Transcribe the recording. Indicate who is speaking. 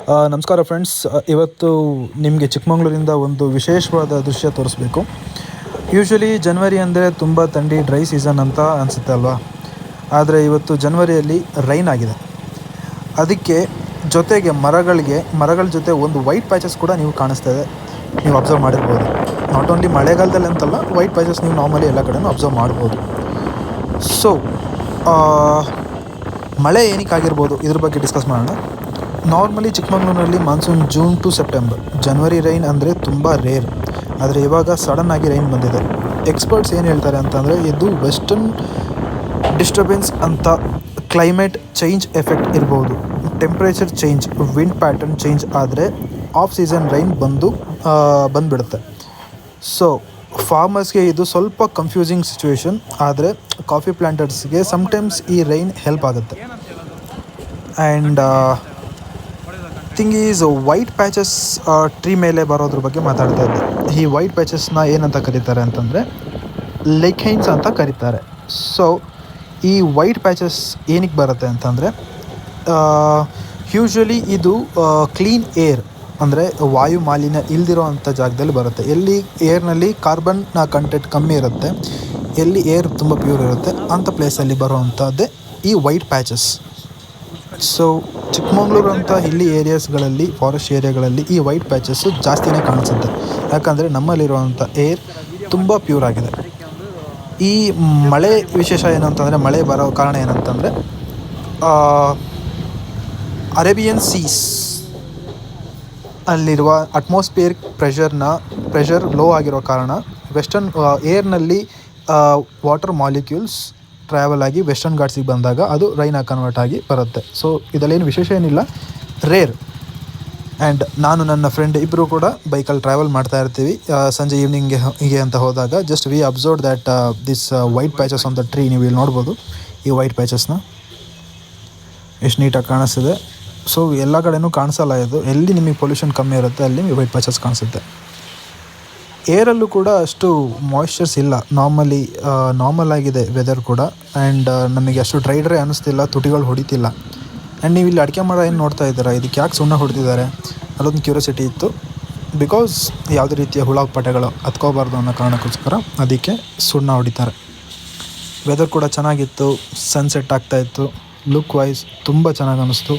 Speaker 1: ನಮಸ್ಕಾರ ಫ್ರೆಂಡ್ಸ್. ಇವತ್ತು ನಿಮಗೆ ಚಿಕ್ಕಮಗಳೂರಿಂದ ಒಂದು ವಿಶೇಷವಾದ ದೃಶ್ಯ ತೋರಿಸ್ಬೇಕು. ಯೂಶ್ವಲಿ ಜನವರಿ ಅಂದರೆ ತುಂಬ ಥಂಡಿ ಡ್ರೈ ಸೀಸನ್ ಅಂತ ಅನಿಸುತ್ತೆ ಅಲ್ವಾ. ಆದರೆ ಇವತ್ತು ಜನವರಿಯಲ್ಲಿ ರೈನ್ ಆಗಿದೆ. ಅದಕ್ಕೆ ಜೊತೆಗೆ ಮರಗಳ ಜೊತೆ ಒಂದು ವೈಟ್ ಪ್ಯಾಚಸ್ ಕೂಡ ನೀವು ಕಾಣಿಸ್ತಾ ಇದೆ, ನೀವು ಅಬ್ಸರ್ವ್ ಮಾಡಿರ್ಬೋದು. ನಾಟ್ ಓನ್ಲಿ ಮಳೆಗಾಲದಲ್ಲಿ ಅಂತಲ್ಲ, ವೈಟ್ ಪ್ಯಾಚಸ್ ನೀವು ನಾರ್ಮಲಿ ಎಲ್ಲ ಕಡೆನೂ ಅಬ್ಸರ್ವ್ ಮಾಡ್ಬೋದು. ಸೊ ಮಳೆ ಏನಕ್ಕಾಗಿರ್ಬೋದು ಇದ್ರ ಬಗ್ಗೆ ಡಿಸ್ಕಸ್ ಮಾಡೋಣ. ನಾರ್ಮಲಿ ಚಿಕ್ಕಮಗಳೂರಿನಲ್ಲಿ ಮಾನ್ಸೂನ್ ಜೂನ್ ಟು ಸೆಪ್ಟೆಂಬರ್. ಜನವರಿ ರೈನ್ ಅಂದರೆ ತುಂಬ ರೇರ್. ಆದರೆ ಇವಾಗ ಸಡನ್ನಾಗಿ ರೈನ್ ಬಂದಿದೆ. ಎಕ್ಸ್ಪರ್ಟ್ಸ್ ಏನು ಹೇಳ್ತಾರೆ ಅಂತಂದರೆ ಇದು ವೆಸ್ಟರ್ನ್ ಡಿಸ್ಟರ್ಬೆನ್ಸ್ ಅಂತ. ಕ್ಲೈಮೇಟ್ ಚೇಂಜ್ ಎಫೆಕ್ಟ್ ಇರ್ಬೋದು, temperature change, wind pattern change ಆದರೆ ಆಫ್ ಸೀಸನ್ ರೈನ್ ಬಂದುಬಿಡುತ್ತೆ. ಸೊ ಫಾರ್ಮರ್ಸ್ಗೆ ಇದು ಸ್ವಲ್ಪ ಕನ್ಫ್ಯೂಸಿಂಗ್ ಸಿಚುವೇಶನ್. ಆದರೆ ಕಾಫಿ ಪ್ಲ್ಯಾಂಟರ್ಸ್ಗೆ ಸಮ್ಟೈಮ್ಸ್ ಈ ರೈನ್ ಹೆಲ್ಪ್ ಆಗುತ್ತೆ. And thing is white patches tree ಮೇಲೆ ಬರೋದ್ರ ಬಗ್ಗೆ ಮಾತಾಡ್ತಾ ಇದ್ದೆ. ಈ ವೈಟ್ ಪ್ಯಾಚಸ್ನ ಏನಂತ ಕರೀತಾರೆ ಅಂತಂದರೆ ಲೆಖೈನ್ಸ್ ಅಂತ ಕರೀತಾರೆ. ಸೊ ಈ ವೈಟ್ ಪ್ಯಾಚಸ್ ಏನಕ್ಕೆ ಬರುತ್ತೆ ಅಂತಂದರೆ ಯೂಶ್ವಲಿ ಇದು ಕ್ಲೀನ್ ಏರ್ ಅಂದರೆ ವಾಯು ಮಾಲಿನ್ಯ ಇಲ್ದಿರೋ ಅಂಥ ಜಾಗದಲ್ಲಿ ಬರುತ್ತೆ. ಎಲ್ಲಿ ಏರ್ನಲ್ಲಿ ಕಾರ್ಬನ್ನ ಕಂಟೆಂಟ್ ಕಮ್ಮಿ ಇರುತ್ತೆ, ಎಲ್ಲಿ ಏರ್ ತುಂಬ ಪ್ಯೂರ್ ಇರುತ್ತೆ ಅಂಥ ಪ್ಲೇಸಲ್ಲಿ ಬರೋವಂಥದ್ದೇ ಈ ವೈಟ್ ಪ್ಯಾಚಸ್. ಸೊ ಚಿಕ್ಕಮಗಳೂರು ಅಂತ ಹಿಲ್ಲಿ ಏರಿಯಾಸ್ಗಳಲ್ಲಿ, ಫಾರೆಸ್ಟ್ ಏರಿಯಾಗಳಲ್ಲಿ ಈ ವೈಟ್ ಪ್ಯಾಚಸ್ಸು ಜಾಸ್ತಿನೇ ಕಾಣಿಸುತ್ತೆ. ಯಾಕಂದರೆ ನಮ್ಮಲ್ಲಿರುವಂಥ ಏರ್ ತುಂಬ ಪ್ಯೂರ್ ಆಗಿದೆ. ಈ ಮಳೆ ವಿಶೇಷ ಏನಂತಂದರೆ, ಮಳೆ ಬರೋ ಕಾರಣ ಏನಂತಂದರೆ ಅರೇಬಿಯನ್ ಸೀಸ್ ಅಲ್ಲಿರುವ ಅಟ್ಮಾಸ್ಫಿಯರಿಕ್ ಪ್ರೆಷರ್ ಲೋ ಆಗಿರೋ ಕಾರಣ ವೆಸ್ಟರ್ನ್ ಏರ್ನಲ್ಲಿ ವಾಟರ್ ಮಾಲಿಕ್ಯೂಲ್ಸ್ ಟ್ರಾವೆಲ್ ಆಗಿ ವೆಸ್ಟರ್ನ್ ಘಾಟ್ಸಿಗೆ ಬಂದಾಗ ಅದು ರೈನಾಗಿ ಕನ್ವರ್ಟ್ ಆಗಿ ಬರುತ್ತೆ. ಸೊ ಇದರಲ್ಲೇನು ವಿಶೇಷ ಏನಿಲ್ಲ, ರೇರ್. ಆ್ಯಂಡ್ ನಾನು ನನ್ನ ಫ್ರೆಂಡ್ ಇಬ್ಬರು ಕೂಡ ಬೈಕಲ್ಲಿ ಟ್ರಾವೆಲ್ ಮಾಡ್ತಾ ಇರ್ತೀವಿ. ಸಂಜೆ ಈವ್ನಿಂಗ್ಗೆ ಅಂತ ಹೋದಾಗ just we observe that this white patches on the tree. ನೀವು ಇಲ್ಲಿ ನೋಡ್ಬೋದು ಈ ವೈಟ್ ಪ್ಯಾಚಸ್ನ ಎಷ್ಟು ನೀಟಾಗಿ ಕಾಣಿಸ್ತಿದೆ. ಸೊ ಎಲ್ಲ ಕಡೆಯೂ ಕಾಣಿಸಲ್ಲ ಇದು. ಎಲ್ಲಿ ನಿಮಗೆ ಪೊಲ್ಯೂಷನ್ ಕಮ್ಮಿ ಇರುತ್ತೆ ಅಲ್ಲಿ ವೈಟ್ ಪ್ಯಾಚಸ್ ಕಾಣಿಸುತ್ತೆ. ಏರಲ್ಲೂ ಕೂಡ ಅಷ್ಟು ಮಾಯ್ಶ್ಚರ್ಸ್ ಇಲ್ಲ. ನಾರ್ಮಲ್ ಆಗಿದೆ ವೆದರ್ ಕೂಡ. ಆ್ಯಂಡ್ ನಮಗೆ ಅಷ್ಟು ಡ್ರೈ ಅನ್ನಿಸ್ತಿಲ್ಲ, ತುಟಿಗಳು ಹೊಡಿತಿಲ್ಲ. ಆ್ಯಂಡ್ ನೀವು ಇಲ್ಲಿ ಅಡಿಕೆ ಮರ ಏನು ನೋಡ್ತಾ ಇದ್ದೀರಾ, ಇದಕ್ಕೆ ಯಾಕೆ ಸುಣ್ಣ ಹೊಡೆದಿದ್ದಾರೆ ಅಲ್ಲೊಂದು ಕ್ಯೂರಿಯಾಸಿಟಿ ಇತ್ತು. ಬಿಕಾಸ್ ಯಾವುದೇ ರೀತಿಯ ಹುಳ ಪಟೆಗಳು ಹತ್ಕೋಬಾರ್ದು ಅನ್ನೋ ಕಾರಣಕ್ಕೋಸ್ಕರ ಅದಕ್ಕೆ ಸುಣ್ಣ ಹೊಡಿತಾರೆ. ವೆದರ್ ಕೂಡ ಚೆನ್ನಾಗಿತ್ತು, ಸನ್ಸೆಟ್ ಆಗ್ತಾಯಿತ್ತು. ಲುಕ್ ವೈಸ್ ತುಂಬ ಚೆನ್ನಾಗಿ ಅನ್ನಿಸ್ತು.